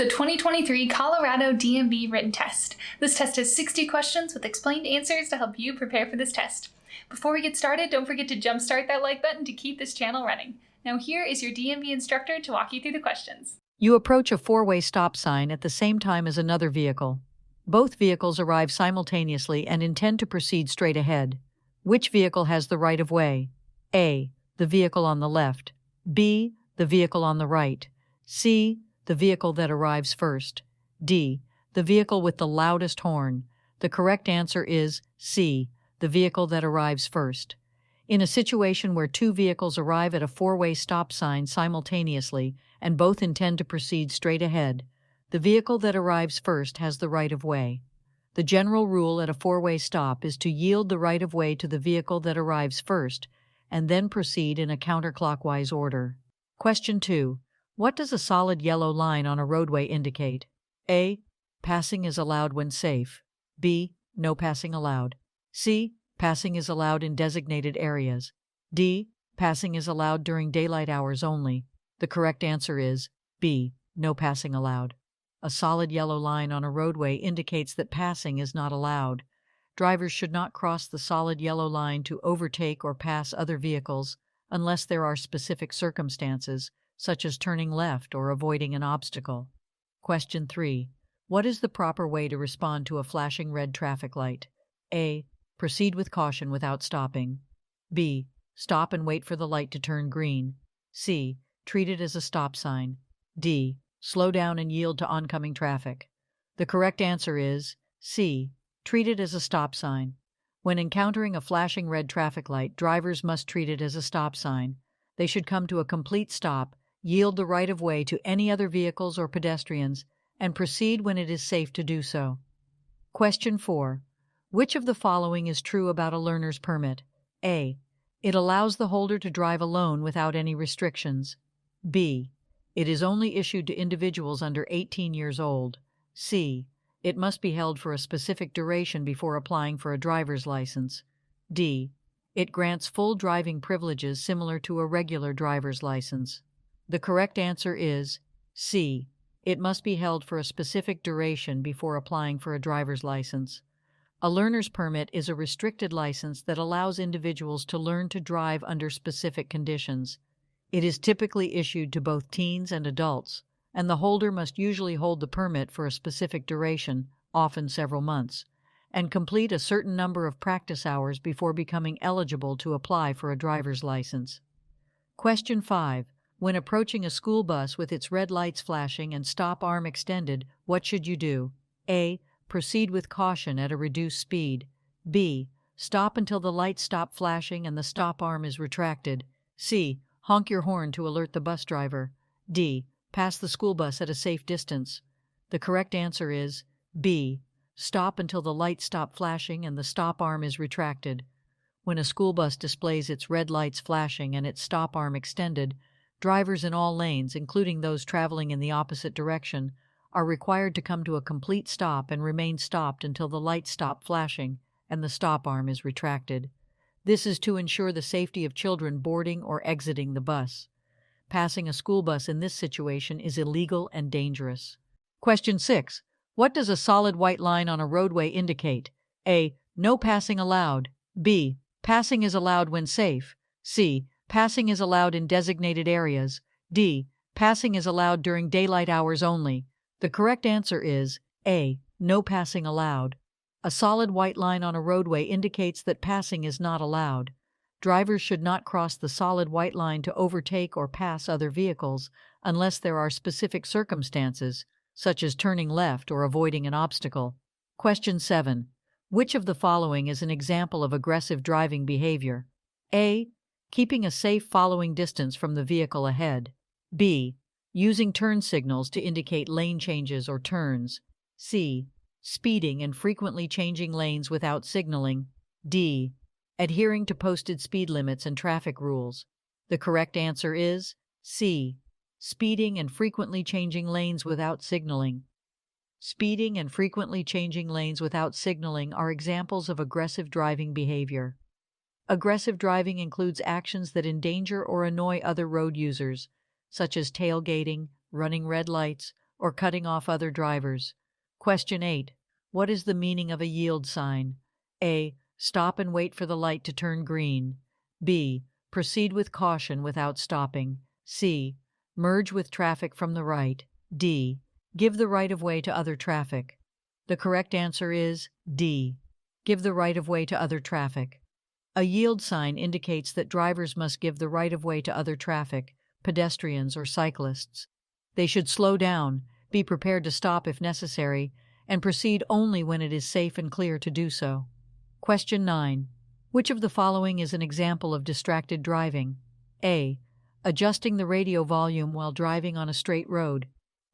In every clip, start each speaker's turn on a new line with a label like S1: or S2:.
S1: the 2023 Colorado DMV written test. This test has 60 questions with explained answers to help you prepare for this test. Before we get started, don't forget to jumpstart that like button to keep this channel running. Now here is your DMV instructor to walk you through the questions.
S2: You approach a four-way stop sign at the same time as another vehicle. Both vehicles arrive simultaneously and intend to proceed straight ahead. Which vehicle has the right of way? A. The vehicle on the left. B. The vehicle on the right. C. The vehicle that arrives first. D. The vehicle with the loudest horn. The correct answer is C. The vehicle that arrives first. In a situation where two vehicles arrive at a four-way stop sign simultaneously and both intend to proceed straight ahead, the vehicle that arrives first has the right of way. The general rule at a four-way stop is to yield the right of way to the vehicle that arrives first and then proceed in a counterclockwise order. Question 2. What does a solid yellow line on a roadway indicate? A. Passing is allowed when safe. B. No passing allowed. C. Passing is allowed in designated areas. D. Passing is allowed during daylight hours only. The correct answer is B. No passing allowed. A solid yellow line on a roadway indicates that passing is not allowed. Drivers should not cross the solid yellow line to overtake or pass other vehicles unless there are specific circumstances, such as turning left or avoiding an obstacle. Question 3. What is the proper way to respond to a flashing red traffic light? A. Proceed with caution without stopping. B. Stop and wait for the light to turn green. C. Treat it as a stop sign. D. Slow down and yield to oncoming traffic. The correct answer is C. Treat it as a stop sign. When encountering a flashing red traffic light, drivers must treat it as a stop sign. They should come to a complete stop, yield the right of way to any other vehicles or pedestrians, and proceed when it is safe to do so. Question 4. Which of the following is true about a learner's permit? A. It allows the holder to drive alone without any restrictions. B. It is only issued to individuals under 18 years old. C. It must be held for a specific duration before applying for a driver's license. D. It grants full driving privileges similar to a regular driver's license. The correct answer is C. It must be held for a specific duration before applying for a driver's license. A learner's permit is a restricted license that allows individuals to learn to drive under specific conditions. It is typically issued to both teens and adults, and the holder must usually hold the permit for a specific duration, often several months, and complete a certain number of practice hours before becoming eligible to apply for a driver's license. Question 5. When approaching a school bus with its red lights flashing and stop arm extended, what should you do? A. Proceed with caution at a reduced speed. B. Stop until the lights stop flashing and the stop arm is retracted. C. Honk your horn to alert the bus driver. D. Pass the school bus at a safe distance. The correct answer is B. Stop until the lights stop flashing and the stop arm is retracted. When a school bus displays its red lights flashing and its stop arm extended, drivers in all lanes, including those traveling in the opposite direction, are required to come to a complete stop and remain stopped until the lights stop flashing and the stop arm is retracted. This is to ensure the safety of children boarding or exiting the bus. Passing a school bus in this situation is illegal and dangerous. Question 6. What does a solid white line on a roadway indicate? A. No passing allowed. B. Passing is allowed when safe. C. Passing is allowed in designated areas. D. Passing is allowed during daylight hours only. The correct answer is A. No passing allowed. A solid white line on a roadway indicates that passing is not allowed. Drivers should not cross the solid white line to overtake or pass other vehicles unless there are specific circumstances, such as turning left or avoiding an obstacle. Question 7. Which of the following is an example of aggressive driving behavior? A. Keeping a safe following distance from the vehicle ahead. B. Using turn signals to indicate lane changes or turns. C. Speeding and frequently changing lanes without signaling. D. Adhering to posted speed limits and traffic rules. The correct answer is C. Speeding and frequently changing lanes without signaling. Speeding and frequently changing lanes without signaling are examples of aggressive driving behavior. Aggressive driving includes actions that endanger or annoy other road users, such as tailgating, running red lights, or cutting off other drivers. Question 8. What is the meaning of a yield sign? A. Stop and wait for the light to turn green. B. Proceed with caution without stopping. C. Merge with traffic from the right. D. Give the right-of-way to other traffic. The correct answer is D. Give the right-of-way to other traffic. A yield sign indicates that drivers must give the right-of-way to other traffic, pedestrians or cyclists. They should slow down, be prepared to stop if necessary, and proceed only when it is safe and clear to do so. Question 9. Which of the following is an example of distracted driving? A. Adjusting the radio volume while driving on a straight road.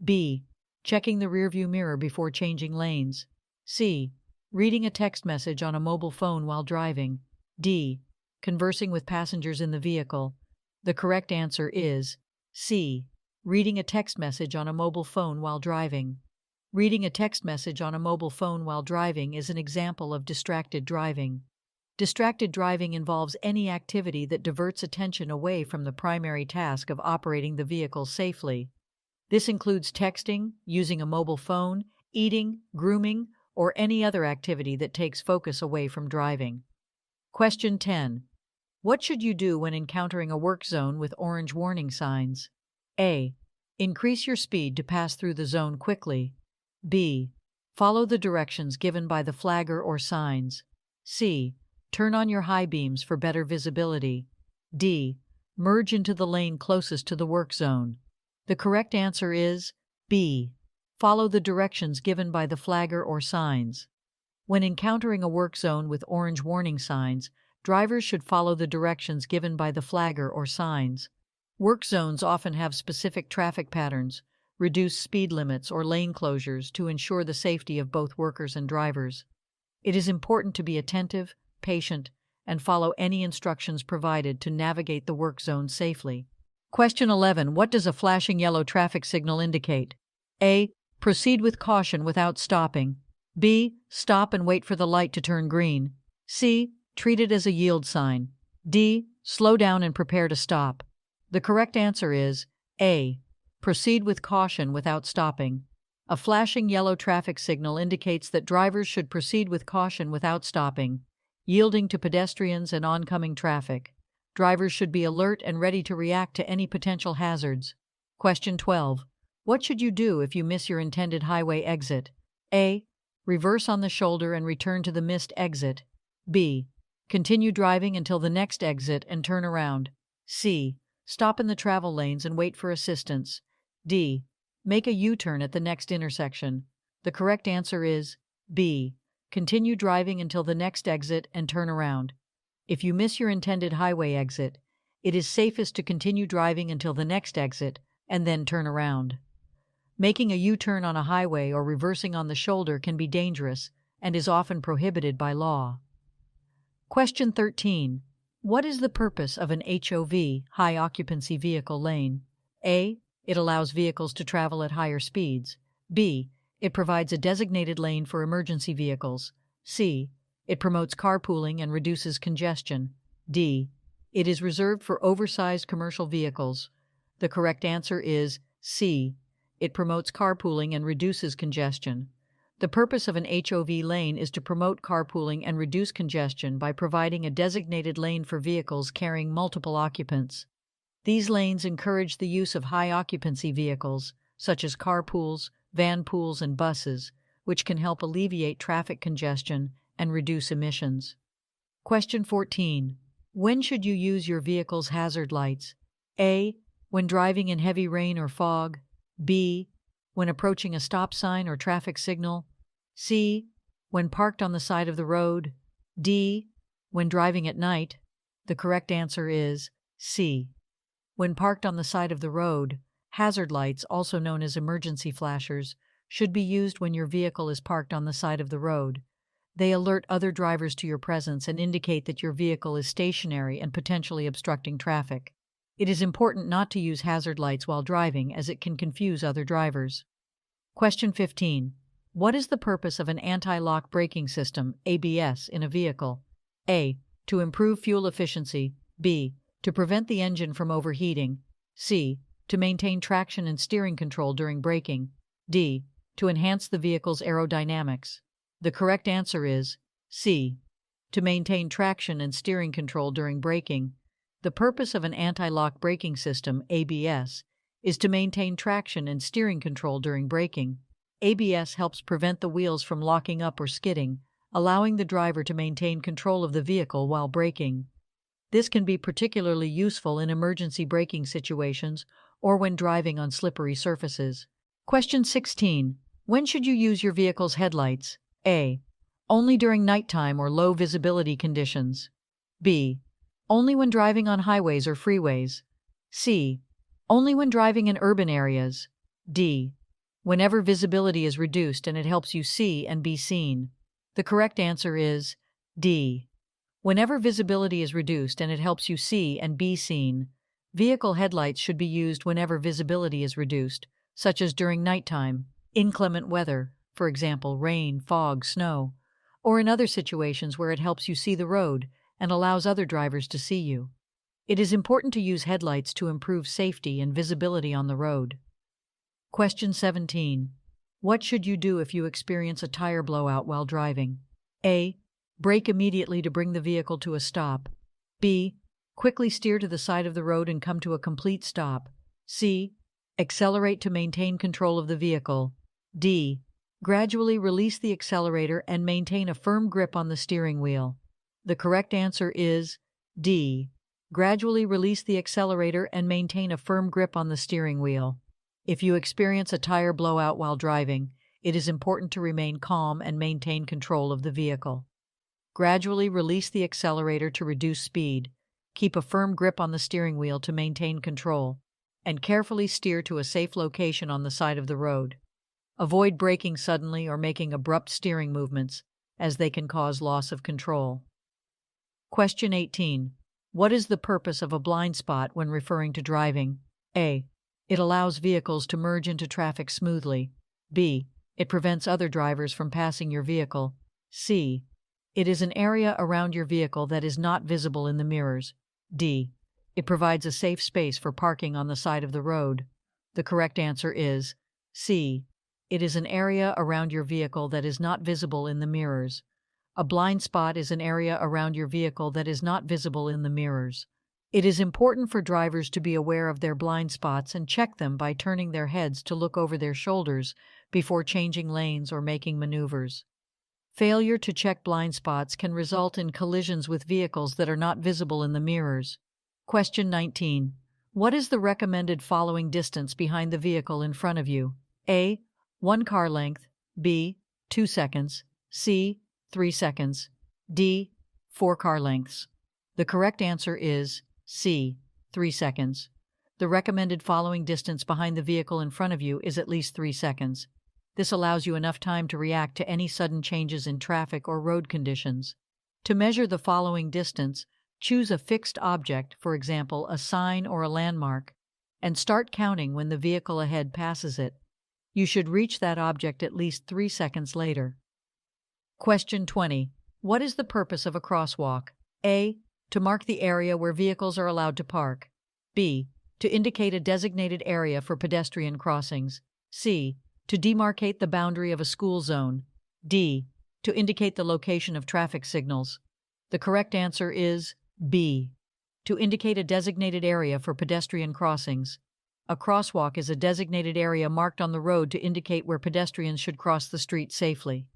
S2: B. Checking the rearview mirror before changing lanes. C. Reading a text message on a mobile phone while driving. D. Conversing with passengers in the vehicle. The correct answer is C. Reading a text message on a mobile phone while driving. Reading a text message on a mobile phone while driving is an example of distracted driving. Distracted driving involves any activity that diverts attention away from the primary task of operating the vehicle safely. This includes texting, using a mobile phone, eating, grooming, or any other activity that takes focus away from driving. Question 10. What should you do when encountering a work zone with orange warning signs? A. Increase your speed to pass through the zone quickly. B. Follow the directions given by the flagger or signs. C. Turn on your high beams for better visibility. D. Merge into the lane closest to the work zone. The correct answer is B. Follow the directions given by the flagger or signs. When encountering a work zone with orange warning signs, drivers should follow the directions given by the flagger or signs. Work zones often have specific traffic patterns, reduced speed limits, or lane closures to ensure the safety of both workers and drivers. It is important to be attentive, patient, and follow any instructions provided to navigate the work zone safely. Question 11. What does a flashing yellow traffic signal indicate? A. Proceed with caution without stopping. B. Stop and wait for the light to turn green. C. Treat it as a yield sign. D. Slow down and prepare to stop. The correct answer is A. Proceed with caution without stopping. A flashing yellow traffic signal indicates that drivers should proceed with caution without stopping, yielding to pedestrians and oncoming traffic. Drivers should be alert and ready to react to any potential hazards. Question 12. What should you do if you miss your intended highway exit? A. Reverse on the shoulder and return to the missed exit. B. Continue driving until the next exit and turn around. C. Stop in the travel lanes and wait for assistance. D. Make a U-turn at the next intersection. The correct answer is B. Continue driving until the next exit and turn around. If you miss your intended highway exit, it is safest to continue driving until the next exit and then turn around. Making a U-turn on a highway or reversing on the shoulder can be dangerous and is often prohibited by law. Question 13. What is the purpose of an HOV, high occupancy vehicle lane? A. It allows vehicles to travel at higher speeds. B. It provides a designated lane for emergency vehicles. C. It promotes carpooling and reduces congestion. D. It is reserved for oversized commercial vehicles. The correct answer is C. It promotes carpooling and reduces congestion. The purpose of an HOV lane is to promote carpooling and reduce congestion by providing a designated lane for vehicles carrying multiple occupants. These lanes encourage the use of high-occupancy vehicles, such as carpools, van pools, and buses, which can help alleviate traffic congestion and reduce emissions. Question 14. When should you use your vehicle's hazard lights? A. When driving in heavy rain or fog. B. When approaching a stop sign or traffic signal. C. When parked on the side of the road. D. When driving at night. The correct answer is C. When parked on the side of the road, hazard lights, also known as emergency flashers, should be used when your vehicle is parked on the side of the road. They alert other drivers to your presence and indicate that your vehicle is stationary and potentially obstructing traffic. It is important not to use hazard lights while driving, as it can confuse other drivers. Question 15. What is the purpose of an anti-lock braking system, ABS, in a vehicle? A. To improve fuel efficiency. B. To prevent the engine from overheating. C. To maintain traction and steering control during braking. D. To enhance the vehicle's aerodynamics. The correct answer is C. To maintain traction and steering control during braking. The purpose of an anti-lock braking system, ABS, is to maintain traction and steering control during braking. ABS helps prevent the wheels from locking up or skidding, allowing the driver to maintain control of the vehicle while braking. This can be particularly useful in emergency braking situations or when driving on slippery surfaces. Question 16. When should you use your vehicle's headlights? A. Only during nighttime or low visibility conditions. B. Only when driving on highways or freeways. C. Only when driving in urban areas. D. Whenever visibility is reduced and it helps you see and be seen. The correct answer is D. Whenever visibility is reduced and it helps you see and be seen. Vehicle headlights should be used whenever visibility is reduced, such as during nighttime, inclement weather, for example, rain, fog, snow, or in other situations where it helps you see the road and allows other drivers to see you. It is important to use headlights to improve safety and visibility on the road. Question 17. What should you do if you experience a tire blowout while driving? A. Brake immediately to bring the vehicle to a stop. B. Quickly steer to the side of the road and come to a complete stop. C. Accelerate to maintain control of the vehicle. D. Gradually release the accelerator and maintain a firm grip on the steering wheel. The correct answer is D. Gradually release the accelerator and maintain a firm grip on the steering wheel. If you experience a tire blowout while driving, it is important to remain calm and maintain control of the vehicle. Gradually release the accelerator to reduce speed, keep a firm grip on the steering wheel to maintain control, and carefully steer to a safe location on the side of the road. Avoid braking suddenly or making abrupt steering movements, as they can cause loss of control. Question 18. What is the purpose of a blind spot when referring to driving? A. It allows vehicles to merge into traffic smoothly. B. It prevents other drivers from passing your vehicle. C. It is an area around your vehicle that is not visible in the mirrors. D. It provides a safe space for parking on the side of the road. The correct answer is C. It is an area around your vehicle that is not visible in the mirrors. A blind spot is an area around your vehicle that is not visible in the mirrors. It is important for drivers to be aware of their blind spots and check them by turning their heads to look over their shoulders before changing lanes or making maneuvers. Failure to check blind spots can result in collisions with vehicles that are not visible in the mirrors. Question 19. What is the recommended following distance behind the vehicle in front of you? A. 1 car length. B. 2 seconds. C. 3 seconds. D. 4 car lengths. The correct answer is C. 3 seconds. The recommended following distance behind the vehicle in front of you is at least 3 seconds. This allows you enough time to react to any sudden changes in traffic or road conditions. To measure the following distance, choose a fixed object, for example, a sign or a landmark, and start counting when the vehicle ahead passes it. You should reach that object at least 3 seconds later. Question 20. What is the purpose of a crosswalk? A. To mark the area where vehicles are allowed to park. B. To indicate a designated area for pedestrian crossings. C. To demarcate the boundary of a school zone. D. To indicate the location of traffic signals. The correct answer is B. To indicate a designated area for pedestrian crossings. A crosswalk is a designated area marked on the road to indicate where pedestrians should cross the street safely.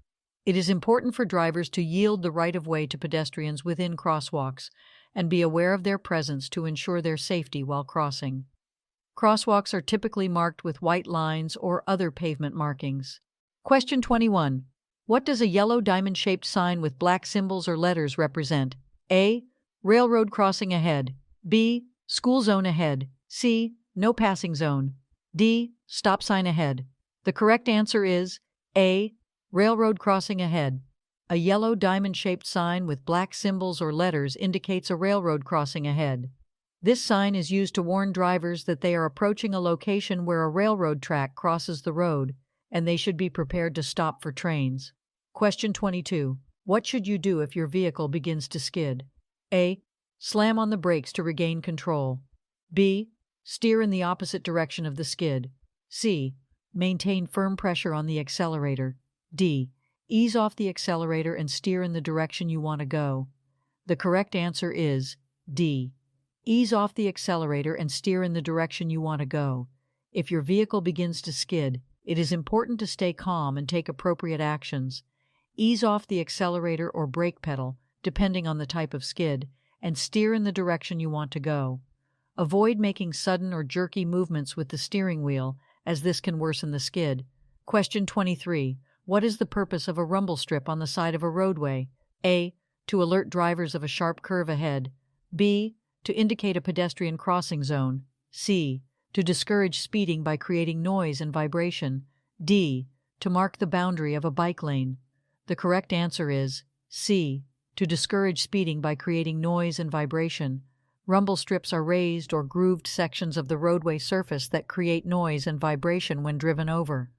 S2: It is important for drivers to yield the right-of-way to pedestrians within crosswalks and be aware of their presence to ensure their safety while crossing. Crosswalks are typically marked with white lines or other pavement markings. Question 21. What does a yellow diamond-shaped sign with black symbols or letters represent? A. Railroad crossing ahead. B. School zone ahead. C. No passing zone. D. Stop sign ahead. The correct answer is A. Railroad crossing ahead. A yellow diamond-shaped sign with black symbols or letters indicates a railroad crossing ahead. This sign is used to warn drivers that they are approaching a location where a railroad track crosses the road, and they should be prepared to stop for trains. Question 22. What should you do if your vehicle begins to skid? A. Slam on the brakes to regain control. B. Steer in the opposite direction of the skid. C. Maintain firm pressure on the accelerator. D. Ease off the accelerator and steer in the direction you want to go. The correct answer is D. Ease off the accelerator and steer in the direction you want to go. If your vehicle begins to skid, it is important to stay calm and take appropriate actions. Ease off the accelerator or brake pedal, depending on the type of skid, and steer in the direction you want to go. Avoid making sudden or jerky movements with the steering wheel, as this can worsen the skid. Question 23. What is the purpose of a rumble strip on the side of a roadway? A. To alert drivers of a sharp curve ahead. B. To indicate a pedestrian crossing zone. C. To discourage speeding by creating noise and vibration. D. To mark the boundary of a bike lane. The correct answer is C. To discourage speeding by creating noise and vibration. Rumble strips are raised or grooved sections of the roadway surface that create noise and vibration when driven over.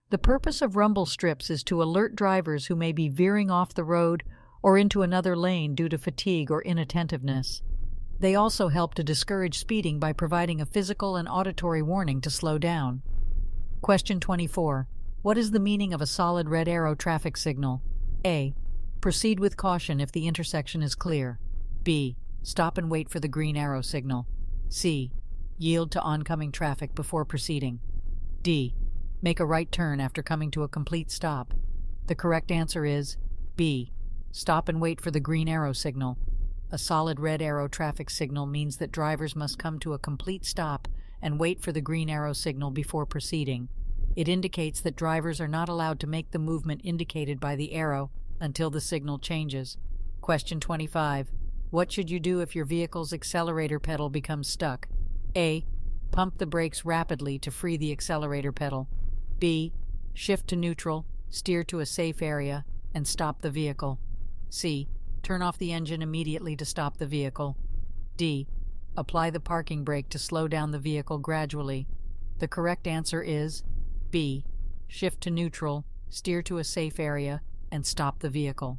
S2: The purpose of rumble strips is to alert drivers who may be veering off the road or into another lane due to fatigue or inattentiveness. They also help to discourage speeding by providing a physical and auditory warning to slow down. Question 24. What is the meaning of a solid red arrow traffic signal? A. Proceed with caution if the intersection is clear. B. Stop and wait for the green arrow signal. C. Yield to oncoming traffic before proceeding. D. Make a right turn after coming to a complete stop. The correct answer is B. Stop and wait for the green arrow signal. A solid red arrow traffic signal means that drivers must come to a complete stop and wait for the green arrow signal before proceeding. It indicates that drivers are not allowed to make the movement indicated by the arrow until the signal changes. Question 25. What should you do if your vehicle's accelerator pedal becomes stuck? A. Pump the brakes rapidly to free the accelerator pedal. B. Shift to neutral, steer to a safe area, and stop the vehicle. C. Turn off the engine immediately to stop the vehicle. D. Apply the parking brake to slow down the vehicle gradually. The correct answer is B. Shift to neutral, steer to a safe area, and stop the vehicle.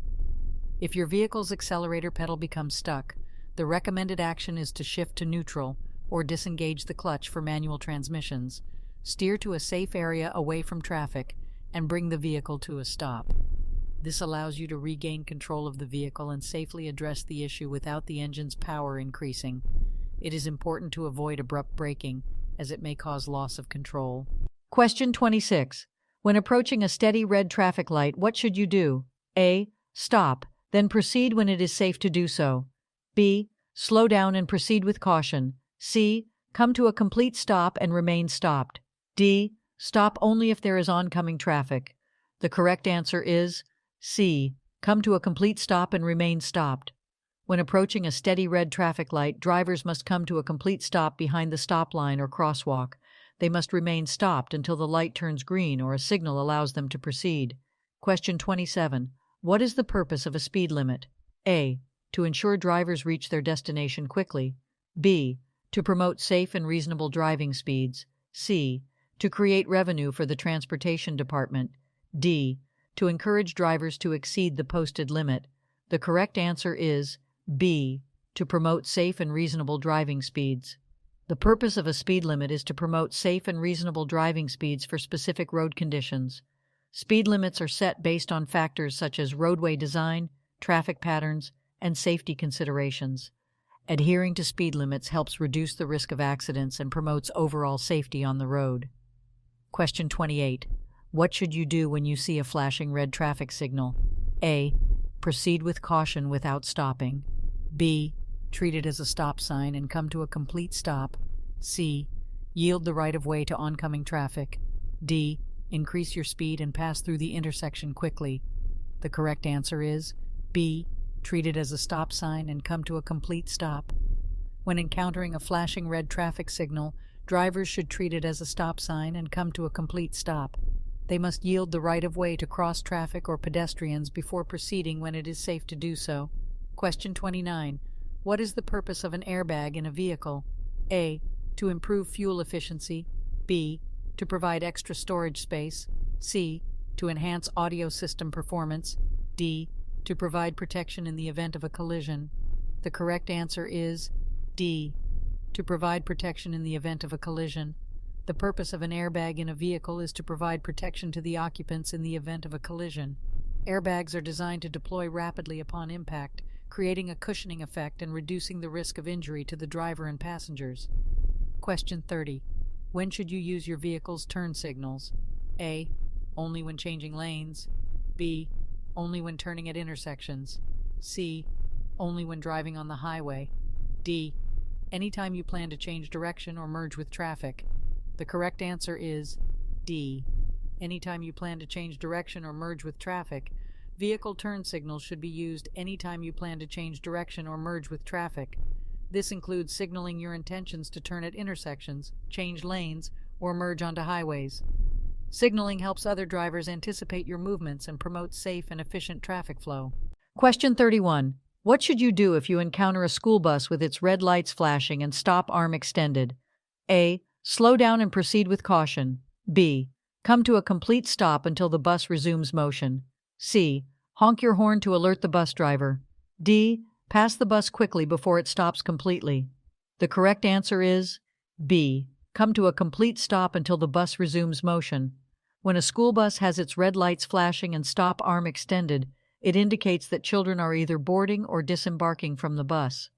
S2: If your vehicle's accelerator pedal becomes stuck, the recommended action is to shift to neutral or disengage the clutch for manual transmissions, steer to a safe area away from traffic, and bring the vehicle to a stop. This allows you to regain control of the vehicle and safely address the issue without the engine's power increasing. It is important to avoid abrupt braking, as it may cause loss of control. Question 26. When approaching a steady red traffic light, what should you do? A. Stop, then proceed when it is safe to do so. B. Slow down and proceed with caution. C. Come to a complete stop and remain stopped. D. Stop only if there is oncoming traffic. The correct answer is C. Come to a complete stop and remain stopped. When approaching a steady red traffic light, drivers must come to a complete stop behind the stop line or crosswalk. They must remain stopped until the light turns green or a signal allows them to proceed. Question 27. What is the purpose of a speed limit? A. To ensure drivers reach their destination quickly. B. To promote safe and reasonable driving speeds. C. To create revenue for the transportation department. D. To encourage drivers to exceed the posted limit. The correct answer is B. To promote safe and reasonable driving speeds. The purpose of a speed limit is to promote safe and reasonable driving speeds for specific road conditions. Speed limits are set based on factors such as roadway design, traffic patterns, and safety considerations. Adhering to speed limits helps reduce the risk of accidents and promotes overall safety on the road. Question 28. What should you do when you see a flashing red traffic signal? A. Proceed with caution without stopping. B. Treat it as a stop sign and come to a complete stop. C. Yield the right-of-way to oncoming traffic. D. Increase your speed and pass through the intersection quickly. The correct answer is B. Treat it as a stop sign and come to a complete stop. When encountering a flashing red traffic signal, drivers should treat it as a stop sign and come to a complete stop. They must yield the right-of-way to cross traffic or pedestrians before proceeding when it is safe to do so. Question 29. What is the purpose of an airbag in a vehicle? A. To improve fuel efficiency. B. To provide extra storage space. C. To enhance audio system performance. D. To provide protection in the event of a collision. The correct answer is D. To provide protection in the event of a collision. The purpose of an airbag in a vehicle is to provide protection to the occupants in the event of a collision. Airbags are designed to deploy rapidly upon impact, creating a cushioning effect and reducing the risk of injury to the driver and passengers. Question 30. When should you use your vehicle's turn signals? A. Only when changing lanes. B. Only when turning at intersections. C. Only when driving on the highway. D. Anytime you plan to change direction or merge with traffic. The correct answer is D. Anytime you plan to change direction or merge with traffic. Vehicle turn signals should be used anytime you plan to change direction or merge with traffic. This includes signaling your intentions to turn at intersections, change lanes, or merge onto highways. Signaling helps other drivers anticipate your movements and promotes safe and efficient traffic flow. Question 31. What should you do if you encounter a school bus with its red lights flashing and stop arm extended? A. Slow down and proceed with caution. B. Come to a complete stop until the bus resumes motion. C. Honk your horn to alert the bus driver. D. Pass the bus quickly before it stops completely. The correct answer is B. Come to a complete stop until the bus resumes motion. When a school bus has its red lights flashing and stop arm extended, it indicates that children are either boarding or disembarking from the bus.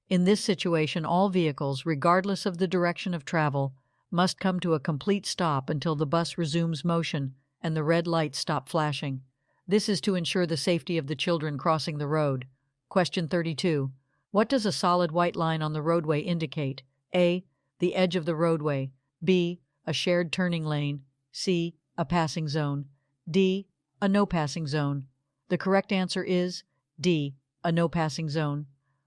S2: In this situation, all vehicles, regardless of the direction of travel, must come to a complete stop until the bus resumes motion and the red lights stop flashing. This is to ensure the safety of the children crossing the road. Question 32. What does a solid white line on the roadway indicate? A. The edge of the roadway. B. A shared turning lane. C. A passing zone. D. A no passing zone. The correct answer is D. A no passing zone.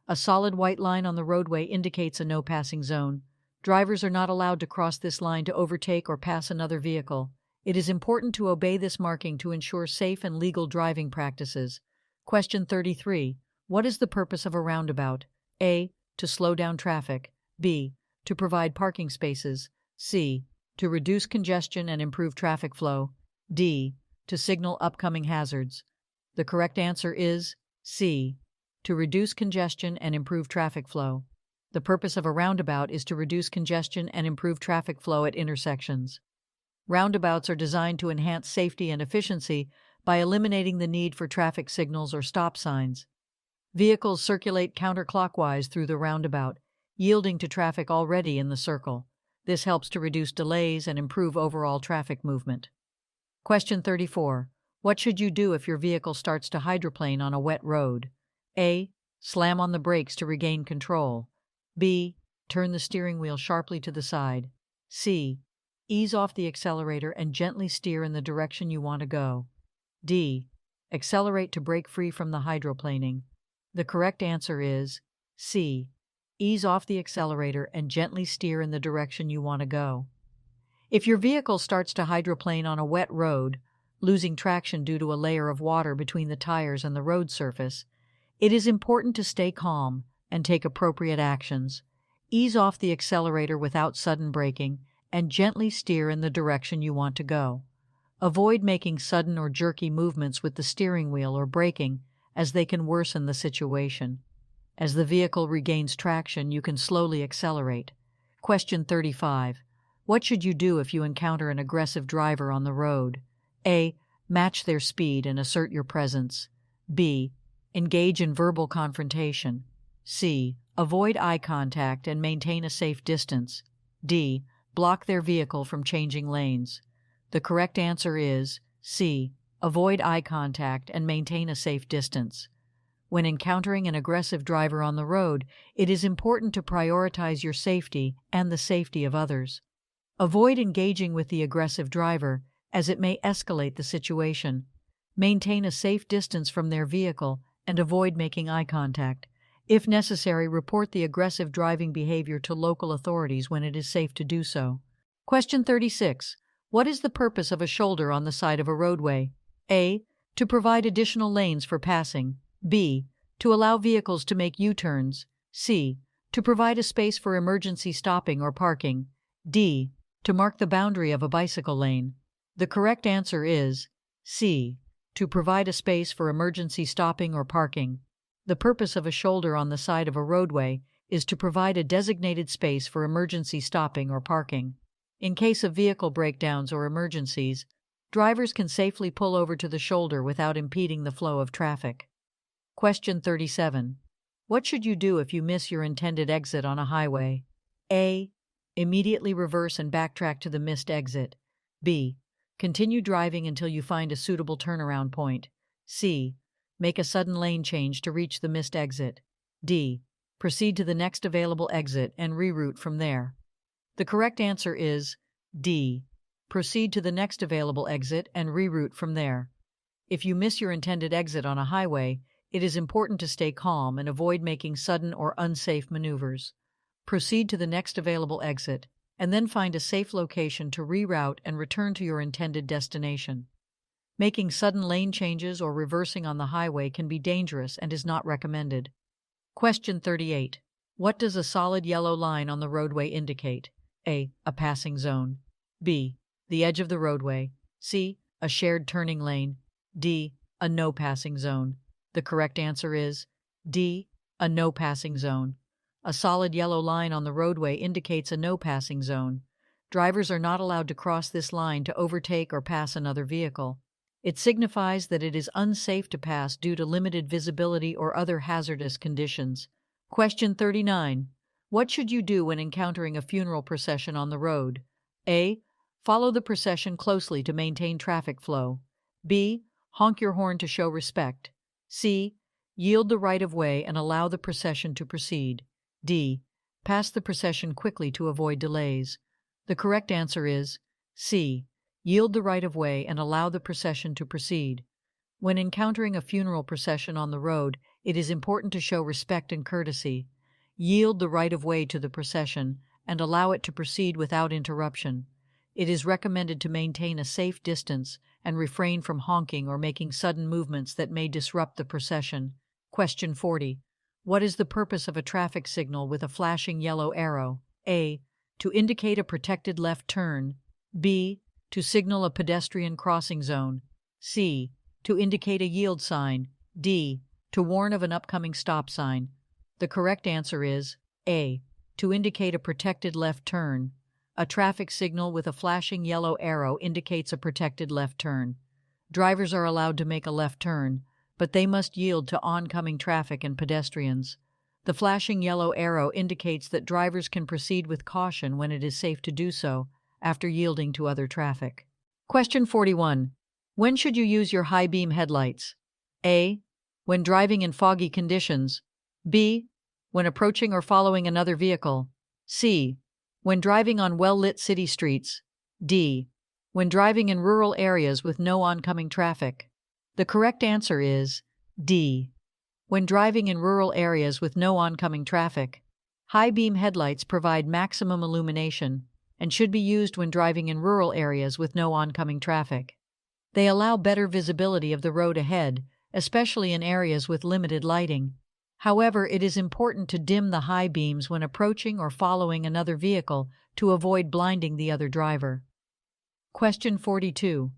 S2: A solid white line on the roadway indicates a no passing zone. Drivers are not allowed to cross this line to overtake or pass another vehicle. It is important to obey this marking to ensure safe and legal driving practices. Question 33. What is the purpose of a roundabout? A. To slow down traffic. B. To provide parking spaces. C. To reduce congestion and improve traffic flow. D. To signal upcoming hazards. The correct answer is C. To reduce congestion and improve traffic flow. The purpose of a roundabout is to reduce congestion and improve traffic flow at intersections. Roundabouts are designed to enhance safety and efficiency by eliminating the need for traffic signals or stop signs. Vehicles circulate counterclockwise through the roundabout, yielding to traffic already in the circle. This helps to reduce delays and improve overall traffic movement. Question 34. What should you do if your vehicle starts to hydroplane on a wet road? A. Slam on the brakes to regain control. B. Turn the steering wheel sharply to the side. C. Ease off the accelerator and gently steer in the direction you want to go. D. Accelerate to break free from the hydroplaning. The correct answer is C. Ease off the accelerator and gently steer in the direction you want to go. If your vehicle starts to hydroplane on a wet road, losing traction due to a layer of water between the tires and the road surface, it is important to stay calm and take appropriate actions. Ease off the accelerator without sudden braking and gently steer in the direction you want to go. Avoid making sudden or jerky movements with the steering wheel or braking, as they can worsen the situation. As the vehicle regains traction, you can slowly accelerate. Question 35. What should you do if you encounter an aggressive driver on the road? A. Match their speed and assert your presence. B. Engage in verbal confrontation. C. Avoid eye contact and maintain a safe distance. D. Block their vehicle from changing lanes. The correct answer is C. Avoid eye contact and maintain a safe distance. When encountering an aggressive driver on the road, it is important to prioritize your safety and the safety of others. Avoid engaging with the aggressive driver, as it may escalate the situation. Maintain a safe distance from their vehicle and avoid making eye contact. If necessary, report the aggressive driving behavior to local authorities when it is safe to do so. Question 36. What is the purpose of a shoulder on the side of a roadway? A. To provide additional lanes for passing. B. To allow vehicles to make U-turns. C. To provide a space for emergency stopping or parking. D. To mark the boundary of a bicycle lane. The correct answer is C. To provide a space for emergency stopping or parking. The purpose of a shoulder on the side of a roadway is to provide a designated space for emergency stopping or parking. In case of vehicle breakdowns or emergencies, drivers can safely pull over to the shoulder without impeding the flow of traffic. Question 37. What should you do if you miss your intended exit on a highway? A. Immediately reverse and backtrack to the missed exit. B. Continue driving until you find a suitable turnaround point. C. Make a sudden lane change to reach the missed exit. D. Proceed to the next available exit and reroute from there. The correct answer is D. Proceed to the next available exit and reroute from there. If you miss your intended exit on a highway, it is important to stay calm and avoid making sudden or unsafe maneuvers. Proceed to the next available exit, and then find a safe location to reroute and return to your intended destination. Making sudden lane changes or reversing on the highway can be dangerous and is not recommended. Question 38. What does a solid yellow line on the roadway indicate? A. A passing zone. B. The edge of the roadway. C. A shared turning lane. D. A no passing zone. The correct answer is D. A no passing zone. A solid yellow line on the roadway indicates a no passing zone. Drivers are not allowed to cross this line to overtake or pass another vehicle. It signifies that it is unsafe to pass due to limited visibility or other hazardous conditions. Question 39. What should you do when encountering a funeral procession on the road? A. Follow the procession closely to maintain traffic flow. B. Honk your horn to show respect. C. Yield the right-of-way and allow the procession to proceed. D. Pass the procession quickly to avoid delays. The correct answer is C. Yield the right-of-way and allow the procession to proceed. When encountering a funeral procession on the road, it is important to show respect and courtesy. Yield the right-of-way to the procession and allow it to proceed without interruption. It is recommended to maintain a safe distance and refrain from honking or making sudden movements that may disrupt the procession. Question 40. What is the purpose of a traffic signal with a flashing yellow arrow? A. To indicate a protected left turn. B. To signal a pedestrian crossing zone. C. To indicate a yield sign. D. To warn of an upcoming stop sign. The correct answer is A. To indicate a protected left turn. A traffic signal with a flashing yellow arrow indicates a protected left turn. Drivers are allowed to make a left turn, but they must yield to oncoming traffic and pedestrians. The flashing yellow arrow indicates that drivers can proceed with caution when it is safe to do so, after yielding to other traffic. Question 41. When should you use your high beam headlights? A. When driving in foggy conditions. B. When approaching or following another vehicle. C. When driving on well-lit city streets. D. When driving in rural areas with no oncoming traffic. The correct answer is D. When driving in rural areas with no oncoming traffic. High beam headlights provide maximum illumination and should be used when driving in rural areas with no oncoming traffic. They allow better visibility of the road ahead, especially in areas with limited lighting. However, it is important to dim the high beams when approaching or following another vehicle to avoid blinding the other driver. Question 42.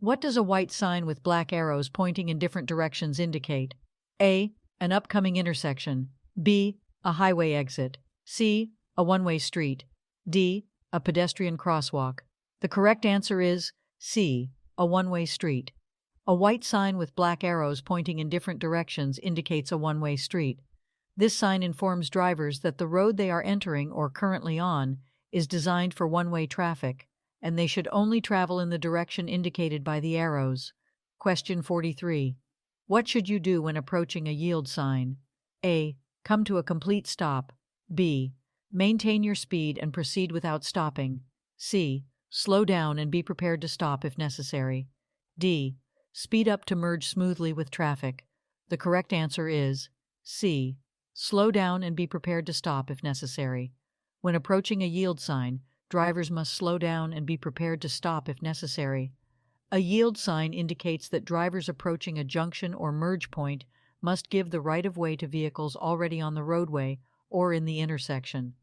S2: What does a white sign with black arrows pointing in different directions indicate? A. An upcoming intersection. B. A highway exit. C. A one-way street. D. A pedestrian crosswalk. The correct answer is C. A one-way street. A white sign with black arrows pointing in different directions indicates a one-way street. This sign informs drivers that the road they are entering or currently on is designed for one-way traffic, and they should only travel in the direction indicated by the arrows. Question 43. What should you do when approaching a yield sign? A. Come to a complete stop. B. Maintain your speed and proceed without stopping. C. Slow down and be prepared to stop if necessary. D. Speed up to merge smoothly with traffic. The correct answer is C. Slow down and be prepared to stop if necessary. When approaching a yield sign, drivers must slow down and be prepared to stop if necessary. A yield sign indicates that drivers approaching a junction or merge point must give the right-of-way to vehicles already on the roadway or in the intersection.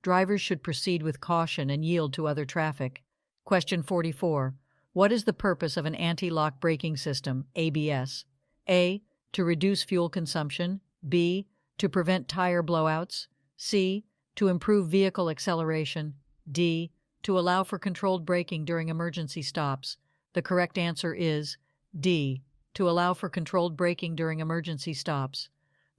S2: Drivers should proceed with caution and yield to other traffic. Question 44. What is the purpose of an anti-lock braking system, ABS? A. To reduce fuel consumption. B. To prevent tire blowouts. C. To improve vehicle acceleration. D. To allow for controlled braking during emergency stops. The correct answer is D. To allow for controlled braking during emergency stops.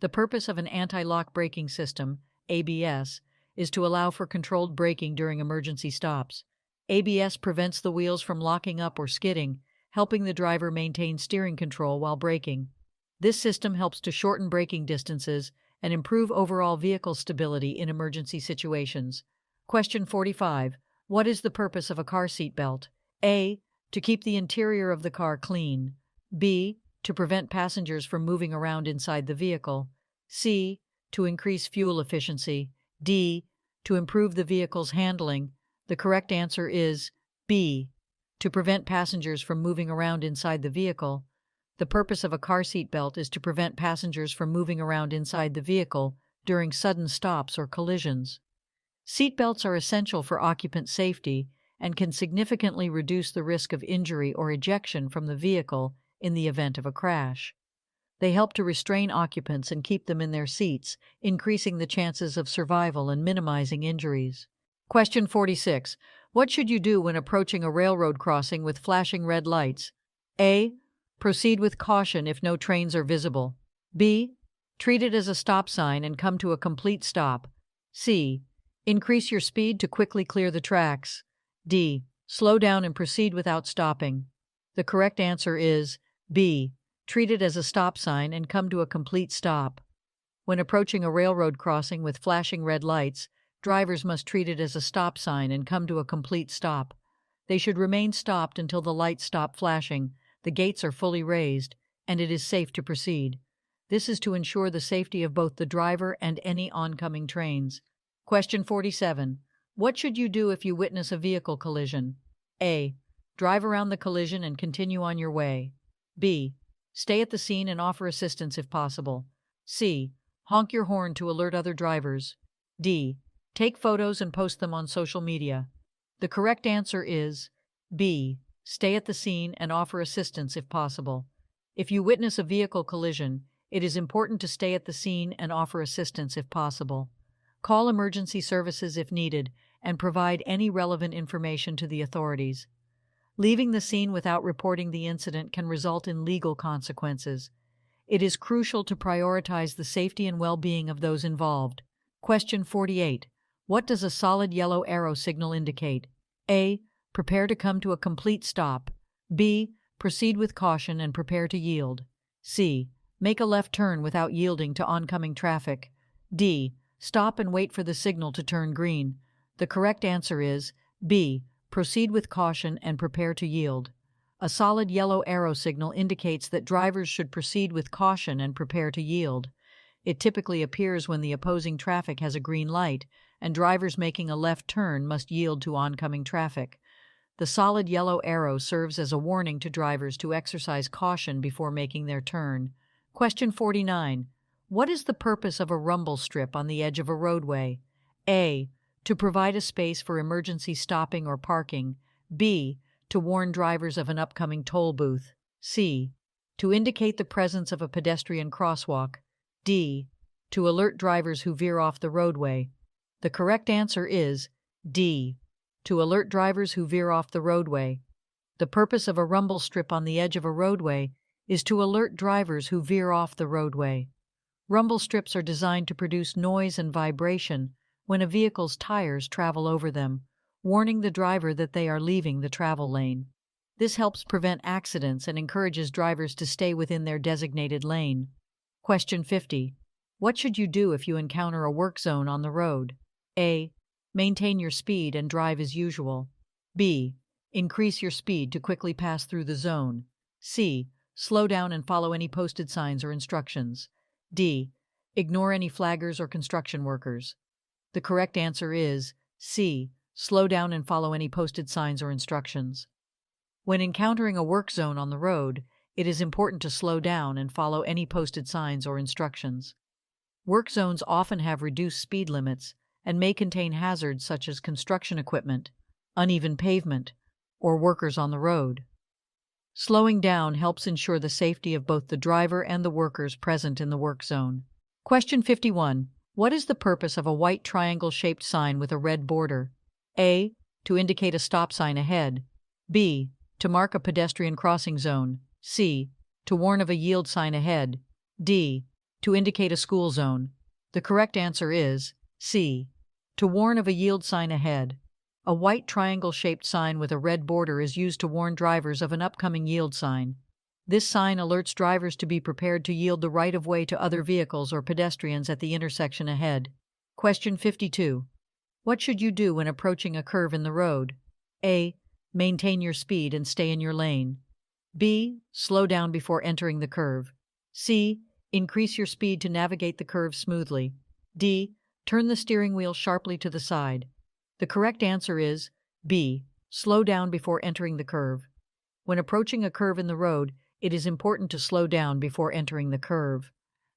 S2: The purpose of an anti-lock braking system, ABS, is to allow for controlled braking during emergency stops. ABS prevents the wheels from locking up or skidding, helping the driver maintain steering control while braking. This system helps to shorten braking distances and improve overall vehicle stability in emergency situations. Question 45. What is the purpose of a car seat belt? A. To keep the interior of the car clean. B. To prevent passengers from moving around inside the vehicle. C. To increase fuel efficiency. D. To improve the vehicle's handling. The correct answer is B. To prevent passengers from moving around inside the vehicle. The purpose of a car seat belt is to prevent passengers from moving around inside the vehicle during sudden stops or collisions. Seat belts are essential for occupant safety and can significantly reduce the risk of injury or ejection from the vehicle in the event of a crash. They help to restrain occupants and keep them in their seats, increasing the chances of survival and minimizing injuries. Question 46. What should you do when approaching a railroad crossing with flashing red lights? A. Proceed with caution if no trains are visible. B. Treat it as a stop sign and come to a complete stop. C. Increase your speed to quickly clear the tracks. D. Slow down and proceed without stopping. The correct answer is B. Treat it as a stop sign and come to a complete stop. When approaching a railroad crossing with flashing red lights, drivers must treat it as a stop sign and come to a complete stop. They should remain stopped until the lights stop flashing, the gates are fully raised, and it is safe to proceed. This is to ensure the safety of both the driver and any oncoming trains. Question 47. What should you do if you witness a vehicle collision? A. Drive around the collision and continue on your way. B. Stay at the scene and offer assistance if possible. C. Honk your horn to alert other drivers. D. Take photos and post them on social media. The correct answer is B. Stay at the scene and offer assistance if possible. If you witness a vehicle collision, it is important to stay at the scene and offer assistance if possible. Call emergency services if needed and provide any relevant information to the authorities. Leaving the scene without reporting the incident can result in legal consequences. It is crucial to prioritize the safety and well-being of those involved. Question 48. What does a solid yellow arrow signal indicate? A. Prepare to come to a complete stop. B. Proceed with caution and prepare to yield. C. Make a left turn without yielding to oncoming traffic. D. Stop and wait for the signal to turn green. The correct answer is B. Proceed with caution and prepare to yield. A solid yellow arrow signal indicates that drivers should proceed with caution and prepare to yield. It typically appears when the opposing traffic has a green light, and drivers making a left turn must yield to oncoming traffic. The solid yellow arrow serves as a warning to drivers to exercise caution before making their turn. Question 49. What is the purpose of a rumble strip on the edge of a roadway? A. To provide a space for emergency stopping or parking. B. To warn drivers of an upcoming toll booth. C. To indicate the presence of a pedestrian crosswalk. D. To alert drivers who veer off the roadway. The correct answer is D. To alert drivers who veer off the roadway. The purpose of a rumble strip on the edge of a roadway is to alert drivers who veer off the roadway. Rumble strips are designed to produce noise and vibration when a vehicle's tires travel over them, warning the driver that they are leaving the travel lane. This helps prevent accidents and encourages drivers to stay within their designated lane. Question 50. What should you do if you encounter a work zone on the road? A. Maintain your speed and drive as usual. B. Increase your speed to quickly pass through the zone. C. Slow down and follow any posted signs or instructions. D. Ignore any flaggers or construction workers. The correct answer is C. Slow down and follow any posted signs or instructions. When encountering a work zone on the road, it is important to slow down and follow any posted signs or instructions. Work zones often have reduced speed limits and may contain hazards such as construction equipment, uneven pavement, or workers on the road. Slowing down helps ensure the safety of both the driver and the workers present in the work zone. Question 51. What is the purpose of a white triangle-shaped sign with a red border? A. To indicate a stop sign ahead. B. To mark a pedestrian crossing zone. C. To warn of a yield sign ahead. D. To indicate a school zone. The correct answer is C. To warn of a yield sign ahead. A white triangle-shaped sign with a red border is used to warn drivers of an upcoming yield sign. This sign alerts drivers to be prepared to yield the right-of-way to other vehicles or pedestrians at the intersection ahead. Question 52. What should you do when approaching a curve in the road? A. Maintain your speed and stay in your lane. B. Slow down before entering the curve. C. Increase your speed to navigate the curve smoothly. D. Turn the steering wheel sharply to the side. The correct answer is B. Slow down before entering the curve. When approaching a curve in the road, it is important to slow down before entering the curve.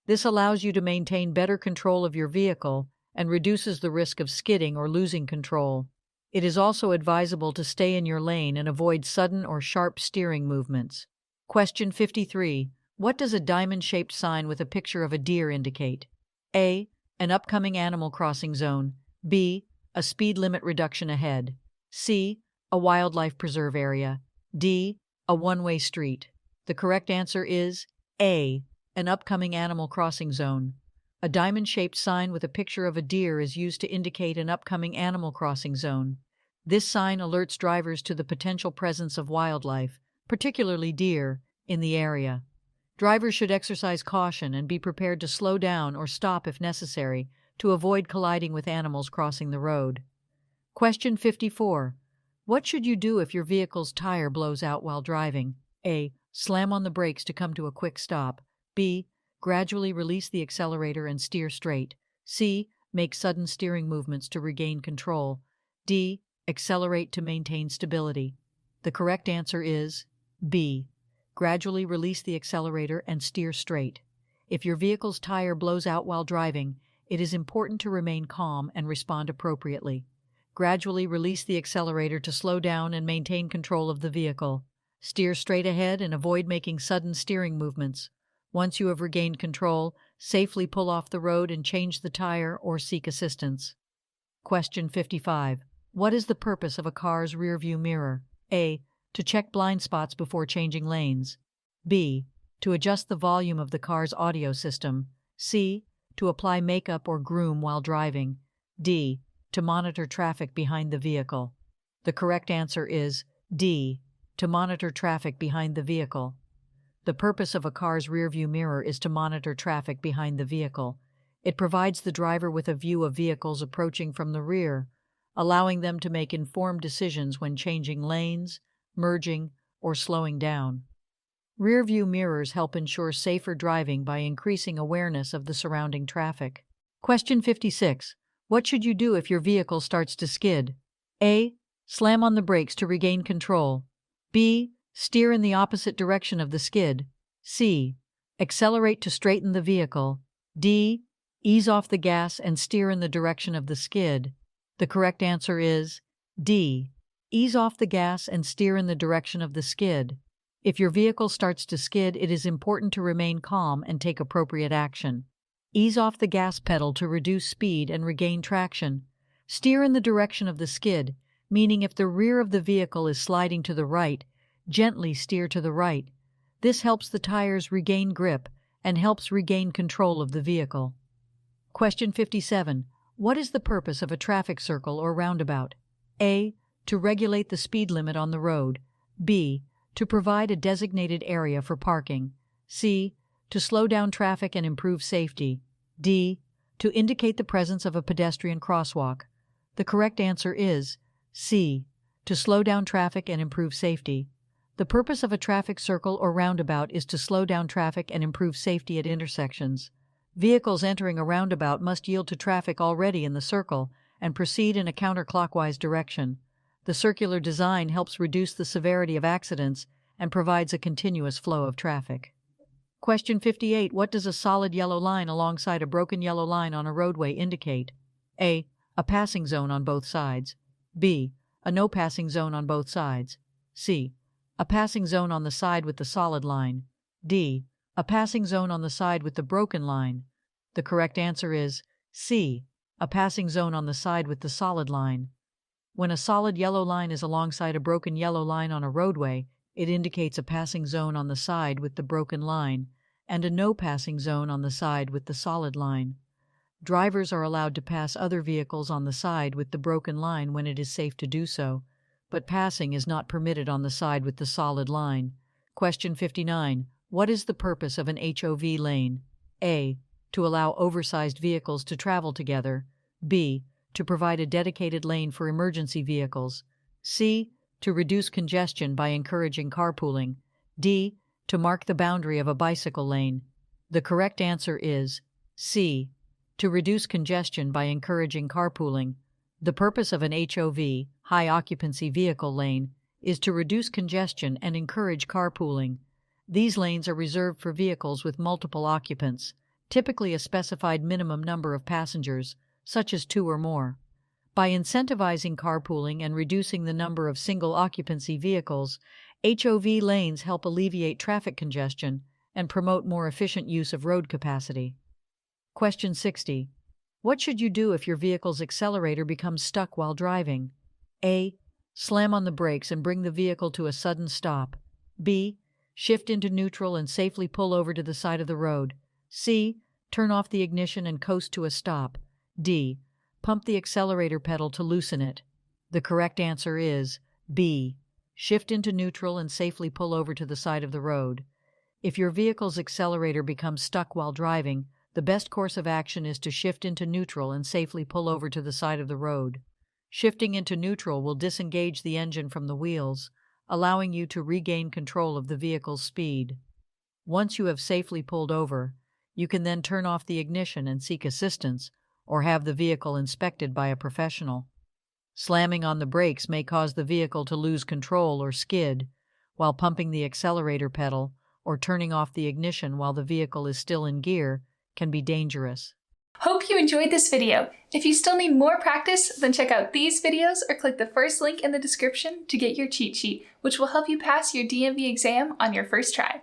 S2: This allows you to maintain better control of your vehicle and reduces the risk of skidding or losing control. It is also advisable to stay in your lane and avoid sudden or sharp steering movements. Question 53. What does a diamond-shaped sign with a picture of a deer indicate? A. An upcoming animal crossing zone. B. A speed limit reduction ahead. C. A wildlife preserve area. D. A one-way street. The correct answer is A. An upcoming animal crossing zone. A diamond-shaped sign with a picture of a deer is used to indicate an upcoming animal crossing zone. This sign alerts drivers to the potential presence of wildlife, particularly deer, in the area. Drivers should exercise caution and be prepared to slow down or stop if necessary to avoid colliding with animals crossing the road. Question 54. What should you do if your vehicle's tire blows out while driving? A. Slam on the brakes to come to a quick stop. B. Gradually release the accelerator and steer straight. C. Make sudden steering movements to regain control. D. Accelerate to maintain stability. The correct answer is B. Gradually release the accelerator and steer straight. If your vehicle's tire blows out while driving, it is important to remain calm and respond appropriately. Gradually release the accelerator to slow down and maintain control of the vehicle. Steer straight ahead and avoid making sudden steering movements. Once you have regained control, safely pull off the road and change the tire or seek assistance. Question 55. What is the purpose of a car's rearview mirror? A. To check blind spots before changing lanes. B. To adjust the volume of the car's audio system. C. To apply makeup or groom while driving. D. To monitor traffic behind the vehicle. The correct answer is D. To monitor traffic behind the vehicle. The purpose of a car's rearview mirror is to monitor traffic behind the vehicle. It provides the driver with a view of vehicles approaching from the rear, allowing them to make informed decisions when changing lanes, merging, or slowing down. Rearview mirrors help ensure safer driving by increasing awareness of the surrounding traffic. Question 56. What should you do if your vehicle starts to skid? A. Slam on the brakes to regain control. B. Steer in the opposite direction of the skid. C. Accelerate to straighten the vehicle. D. Ease off the gas and steer in the direction of the skid. The correct answer is D. Ease off the gas and steer in the direction of the skid. If your vehicle starts to skid, it is important to remain calm and take appropriate action. Ease off the gas pedal to reduce speed and regain traction. Steer in the direction of the skid, meaning if the rear of the vehicle is sliding to the right, gently steer to the right. This helps the tires regain grip and helps regain control of the vehicle. Question 57. What is the purpose of a traffic circle or roundabout? A. To regulate the speed limit on the road. B. To provide a designated area for parking. C. To slow down traffic and improve safety. D. To indicate the presence of a pedestrian crosswalk. The correct answer is C. To slow down traffic and improve safety. The purpose of a traffic circle or roundabout is to slow down traffic and improve safety at intersections. Vehicles entering a roundabout must yield to traffic already in the circle and proceed in a counterclockwise direction. The circular design helps reduce the severity of accidents and provides a continuous flow of traffic. Question 58. What does a solid yellow line alongside a broken yellow line on a roadway indicate? A. A passing zone on both sides. B. A no passing zone on both sides. C. A passing zone on the side with the solid line. D. A passing zone on the side with the broken line. The correct answer is C. A passing zone on the side with the solid line. When a solid yellow line is alongside a broken yellow line on a roadway, it indicates a passing zone on the side with the broken line and a no passing zone on the side with the solid line. Drivers are allowed to pass other vehicles on the side with the broken line when it is safe to do so, but passing is not permitted on the side with the solid line. Question 59. What is the purpose of an HOV lane? A. To allow oversized vehicles to travel together. B. To provide a dedicated lane for emergency vehicles. C. To reduce congestion by encouraging carpooling. D. To mark the boundary of a bicycle lane. The correct answer is C. To reduce congestion by encouraging carpooling. The purpose of an HOV, high occupancy vehicle lane, is to reduce congestion and encourage carpooling. These lanes are reserved for vehicles with multiple occupants, typically a specified minimum number of passengers, such as 2 or more. By incentivizing carpooling and reducing the number of single occupancy vehicles, HOV lanes help alleviate traffic congestion and promote more efficient use of road capacity. Question 60. What should you do if your vehicle's accelerator becomes stuck while driving? A. Slam on the brakes and bring the vehicle to a sudden stop. B. Shift into neutral and safely pull over to the side of the road. C. Turn off the ignition and coast to a stop. D. Pump the accelerator pedal to loosen it. The correct answer is B. Shift into neutral and safely pull over to the side of the road. If your vehicle's accelerator becomes stuck while driving, the best course of action is to shift into neutral and safely pull over to the side of the road. Shifting into neutral will disengage the engine from the wheels, allowing you to regain control of the vehicle's speed. Once you have safely pulled over, you can then turn off the ignition and seek assistance, or have the vehicle inspected by a professional. Slamming on the brakes may cause the vehicle to lose control or skid, while pumping the accelerator pedal or turning off the ignition while the vehicle is still in gear can be dangerous.
S1: Hope you enjoyed this video. If you still need more practice, then check out these videos or click the first link in the description to get your cheat sheet, which will help you pass your DMV exam on your first try.